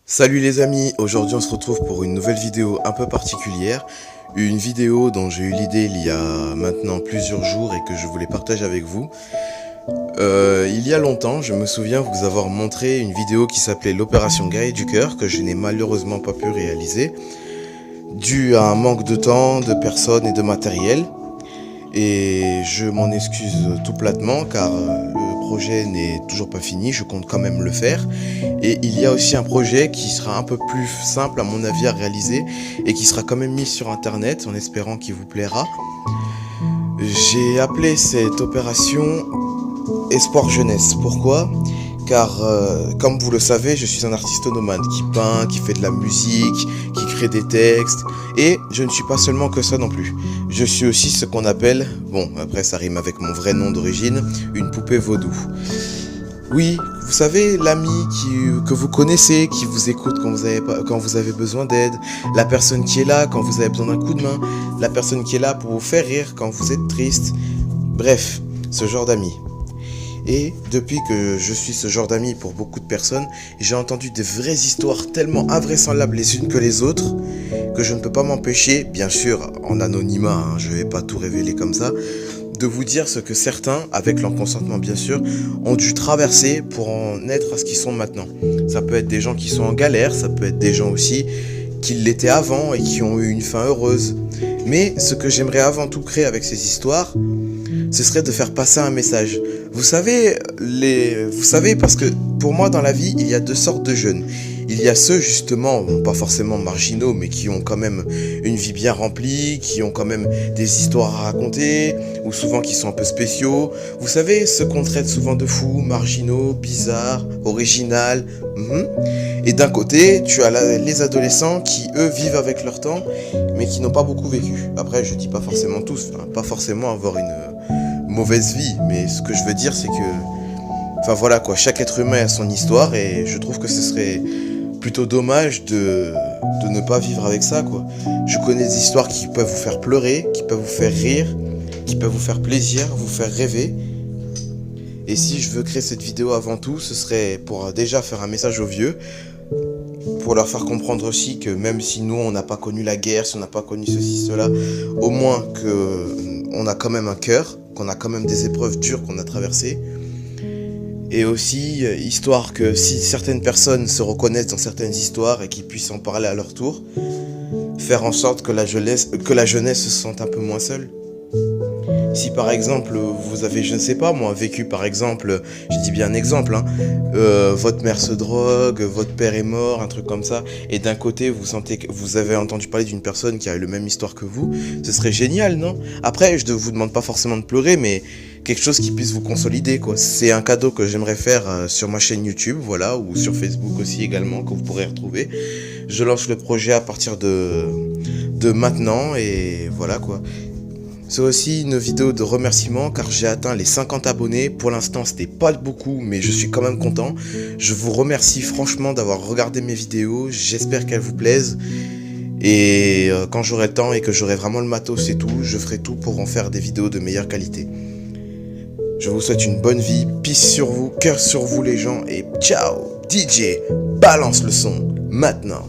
Salut les amis, aujourd'hui on se retrouve pour une nouvelle vidéo un peu particulière. Une vidéo dont j'ai eu l'idée il y a maintenant plusieurs jours et que je voulais partager avec vous. Il y a longtemps, je me souviens vous avoir montré une vidéo qui s'appelait l'opération Guerrier du Cœur, que je n'ai malheureusement pas pu réaliser, dû à un manque de temps, de personnes et de matériel. Et je m'en excuse tout platement car le projet n'est toujours pas fini, je compte quand même le faire. Et il y a aussi un projet qui sera un peu plus simple à mon avis à réaliser et qui sera quand même mis sur internet en espérant qu'il vous plaira. J'ai appelé cette opération Espoir Jeunesse. Pourquoi ? Car comme vous le savez, je suis un artiste nomade qui peint, qui fait de la musique, qui crée des textes. Et je ne suis pas seulement que ça non plus. Je suis aussi ce qu'on appelle, bon après ça rime avec mon vrai nom d'origine, une poupée vaudou. Oui, vous savez, l'ami que vous connaissez, qui vous écoute quand vous avez besoin d'aide, la personne qui est là quand vous avez besoin d'un coup de main, la personne qui est là pour vous faire rire quand vous êtes triste. Bref, ce genre d'ami. Et depuis que je suis ce genre d'ami pour beaucoup de personnes, j'ai entendu des vraies histoires tellement invraisemblables les unes que les autres, que je ne peux pas m'empêcher, bien sûr en anonymat, hein, je vais pas tout révéler comme ça, de vous dire ce que certains, avec leur consentement bien sûr, ont dû traverser pour en être à ce qu'ils sont maintenant. Ça peut être des gens qui sont en galère, ça peut être des gens aussi qui l'étaient avant et qui ont eu une fin heureuse. Mais ce que j'aimerais avant tout créer avec ces histoires, ce serait de faire passer un message. Vous savez, parce que pour moi dans la vie, il y a deux sortes de jeunes. Il y a ceux justement, bon, pas forcément marginaux, mais qui ont quand même une vie bien remplie, qui ont quand même des histoires à raconter, ou souvent qui sont un peu spéciaux. Vous savez, ceux qu'on traite souvent de fous, marginaux, bizarres, original. Et d'un côté, tu as les adolescents qui, eux, vivent avec leur temps, mais qui n'ont pas beaucoup vécu. Après, je dis pas forcément tous, hein, pas forcément avoir une mauvaise vie, mais ce que je veux dire, c'est que, enfin voilà quoi, chaque être humain a son histoire, et je trouve que ce serait plutôt dommage de ne pas vivre avec ça quoi. Je connais des histoires qui peuvent vous faire pleurer, qui peuvent vous faire rire, qui peuvent vous faire plaisir, vous faire rêver. Et si je veux créer cette vidéo avant tout, ce serait pour déjà faire un message aux vieux, pour leur faire comprendre aussi que même si nous on n'a pas connu la guerre, si on n'a pas connu ceci, cela, au moins qu'on a quand même un cœur, qu'on a quand même des épreuves dures qu'on a traversées. Et aussi, histoire que si certaines personnes se reconnaissent dans certaines histoires et qu'ils puissent en parler à leur tour, faire en sorte que la jeunesse se sente un peu moins seule. Si par exemple vous avez, je ne sais pas moi, vécu par exemple, je dis bien un exemple, hein, votre mère se drogue, votre père est mort, un truc comme ça, et d'un côté vous sentez que vous avez entendu parler d'une personne qui a eu la même histoire que vous, ce serait génial, non? Après, je ne vous demande pas forcément de pleurer, mais quelque chose qui puisse vous consolider, quoi. C'est un cadeau que j'aimerais faire sur ma chaîne YouTube, voilà, ou sur Facebook aussi également, que vous pourrez retrouver. Je lance le projet à partir de maintenant, et voilà quoi. C'est aussi une vidéo de remerciement car j'ai atteint les 50 abonnés. Pour l'instant, c'était pas beaucoup, mais je suis quand même content. Je vous remercie franchement d'avoir regardé mes vidéos. J'espère qu'elles vous plaisent. Et quand j'aurai le temps et que j'aurai vraiment le matos et tout, je ferai tout pour en faire des vidéos de meilleure qualité. Je vous souhaite une bonne vie. Peace sur vous, cœur sur vous les gens. Et ciao, DJ, balance le son maintenant.